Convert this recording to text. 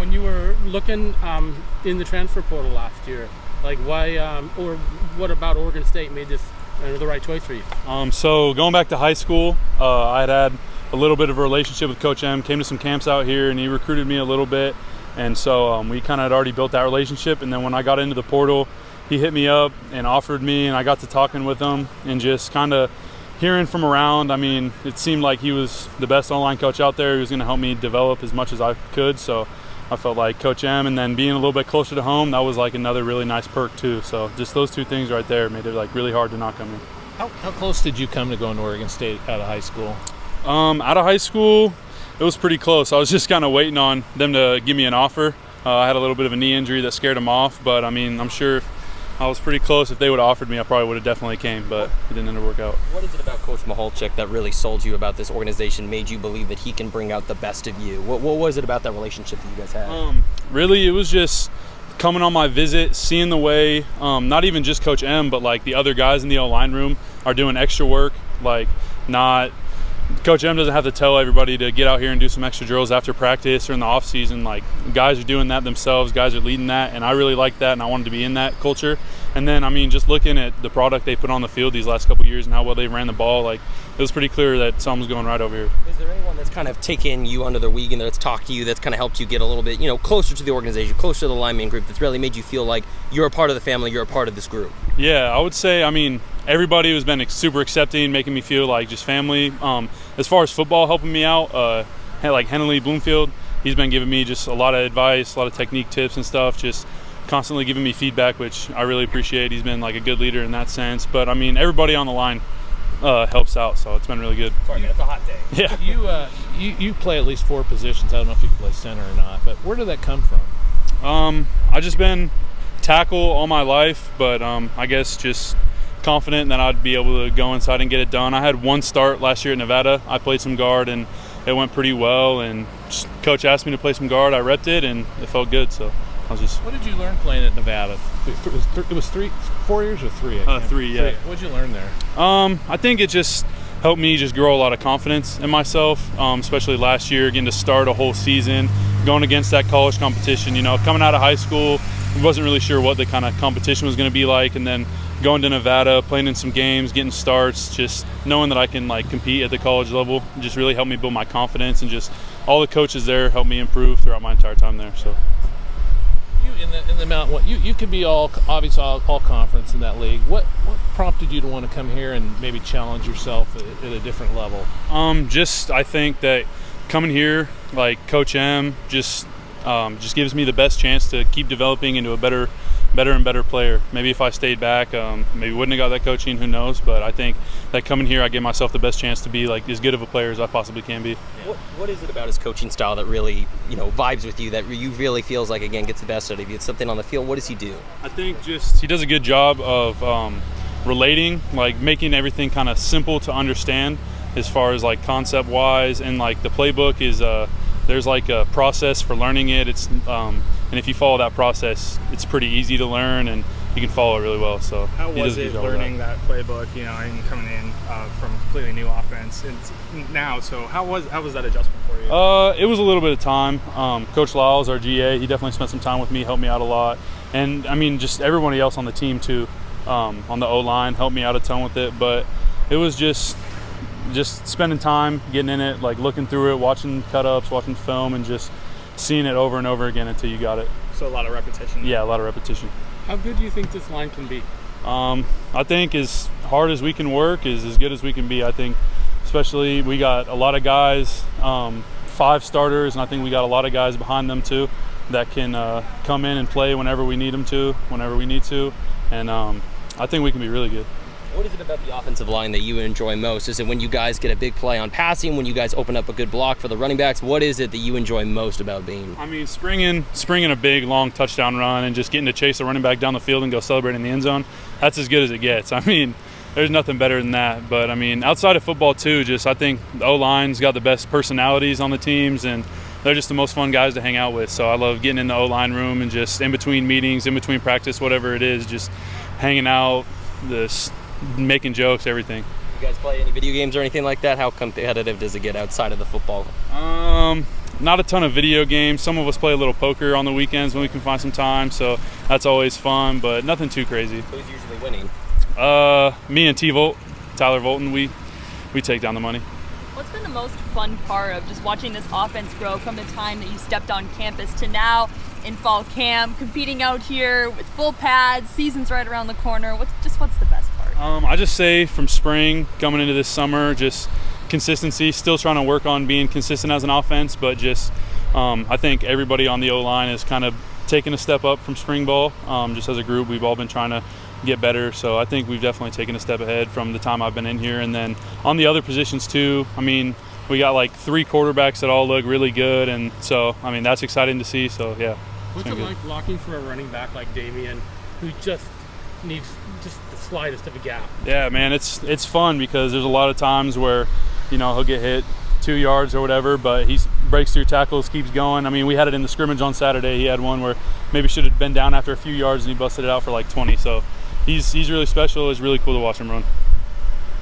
when you were looking in the transfer portal last year, like why or what about Oregon State made this the right choice for you? So going back to high school, I had a little bit of a relationship with Coach M, came to some camps out here, and he recruited me a little bit. And so we kind of had already built that relationship. And then when I got into the portal, he hit me up and offered me, and I got to talking with him and just kind of hearing from around. I mean, it seemed like he was the best online coach out there. He was going to help me develop as much as I could. So I felt like Coach M, and then being a little bit closer to home, that was like another really nice perk too. So just those two things right there made it like really hard to not come in. How close did you come to going to Oregon State out of high school? Out of high school, it was pretty close. I was just kind of waiting on them to give me an offer. I had a little bit of a knee injury that scared them off, but I mean, I'm sure I was pretty close. If they would have offered me, I probably would have definitely came, but it didn't end up work out. What is it about Coach Maholchik that really sold you about this organization, made you believe that he can bring out the best of you? What was it about that relationship that you guys had? Really, it was just coming on my visit, seeing the way, not even just Coach M, but like the other guys in the O-line room are doing extra work, like not – Coach M doesn't have to tell everybody to get out here and do some extra drills after practice or in the off season. Like, guys are doing that themselves, guys are leading that, and I really like that, and I wanted to be in that culture. And then, I mean, just looking at the product they put on the field these last couple of years and how well they ran the ball, like, it was pretty clear that something's going right over here. Is there anyone that's kind of taken you under their wing and that's talked to you, that's kind of helped you get a little bit, closer to the organization, closer to the lineman group, that's really made you feel like you're a part of the family, you're a part of this group? Yeah, I would say, I mean, everybody has been super accepting, making me feel like just family. As far as football helping me out, like Henley Bloomfield, he's been giving me just a lot of advice, a lot of technique tips and stuff, just constantly giving me feedback, which I really appreciate. He's been like a good leader in that sense. But I mean, everybody on the line helps out, so it's been really good. Sorry, it's a hot day. Yeah. You play at least 4 positions. I don't know if you can play center or not, but where did that come from? I've just been tackle all my life, but I guess just confident that I'd be able to go inside and get it done. I had one start last year at Nevada. I played some guard, and it went pretty well. And coach asked me to play some guard. I repped it, and it felt good. So I was just. What did you learn playing at Nevada? It was 4 years or 3? 3, yeah. What did you learn there? I think it just helped me just grow a lot of confidence in myself, especially last year, getting to start a whole season, going against that college competition. Coming out of high school, I wasn't really sure what the kind of competition was going to be like, and then going to Nevada, playing in some games, getting starts, just knowing that I can like compete at the college level, just really helped me build my confidence, and just all the coaches there helped me improve throughout my entire time there. So you in the Mountain, you could be all conference in that league. What prompted you to want to come here and maybe challenge yourself at a different level? I think that coming here, like Coach M, just gives me the best chance to keep developing into a better and better player. Maybe if I stayed back, maybe wouldn't have got that coaching, who knows, but I think that coming here I give myself the best chance to be like as good of a player as I possibly can be. What is it about his coaching style that really vibes with you, that you really feels like again gets the best out of you? It's something on the field. What does he do? I think just he does a good job of relating, like making everything kind of simple to understand as far as like concept wise, and like the playbook is there's like a process for learning it. It's and if you follow that process, it's pretty easy to learn, and you can follow it really well. So how was it learning that playbook? And coming in from a completely new offense now. So how was that adjustment for you? It was a little bit of time. Coach Lyles, our GA, he definitely spent some time with me, helped me out a lot, and I mean just everybody else on the team too, on the O-line helped me out a ton with it. But it was just spending time getting in it, like looking through it, watching cut-ups, watching film, and just seeing it over and over again until you got it. So a lot of repetition. Yeah, a lot of repetition. How good do you think this line can be? I think as hard as we can work is as good as we can be. I think especially we got a lot of guys, 5 starters, and I think we got a lot of guys behind them too that can come in and play whenever we need them to, whenever we need to, and I think we can be really good. What is it about the offensive line that you enjoy most? Is it when you guys get a big play on passing, when you guys open up a good block for the running backs? What is it that you enjoy most about being? I mean, springing a big, long touchdown run and just getting to chase a running back down the field and go celebrate in the end zone, that's as good as it gets. I mean, there's nothing better than that. But, I mean, outside of football, too, I think the O-line's got the best personalities on the teams, and they're just the most fun guys to hang out with. So I love getting in the O-line room and just in between meetings, in between practice, whatever it is, just hanging out, making jokes, everything. You guys play any video games or anything like that? How competitive does it get outside of the football? Not a ton of video games. Some of us play a little poker on the weekends when we can find some time, so that's always fun, but nothing too crazy. Who's usually winning? Me and T-Volt, Tyler Volton, we take down the money. What's been the most fun part of just watching this offense grow from the time that you stepped on campus to now in fall camp, competing out here with full pads, season's right around the corner? What's the best part? I just say from spring coming into this summer, just consistency, still trying to work on being consistent as an offense, but just I think everybody on the O-line is kind of taking a step up from spring ball. Just as a group, we've all been trying to get better, so I think we've definitely taken a step ahead from the time I've been in here. And then on the other positions too, I mean, we got like 3 quarterbacks that all look really good, and so I mean that's exciting to see. So yeah. What's it like blocking for a running back like Damian, who just needs just the slightest of a gap? Yeah, man, it's fun because there's a lot of times where, you know, he'll get hit 2 yards or whatever, but he breaks through tackles, keeps going. I mean, we had it in the scrimmage on Saturday. He had one where maybe should have been down after a few yards and he busted it out for like 20. So he's really special. It's really cool to watch him run.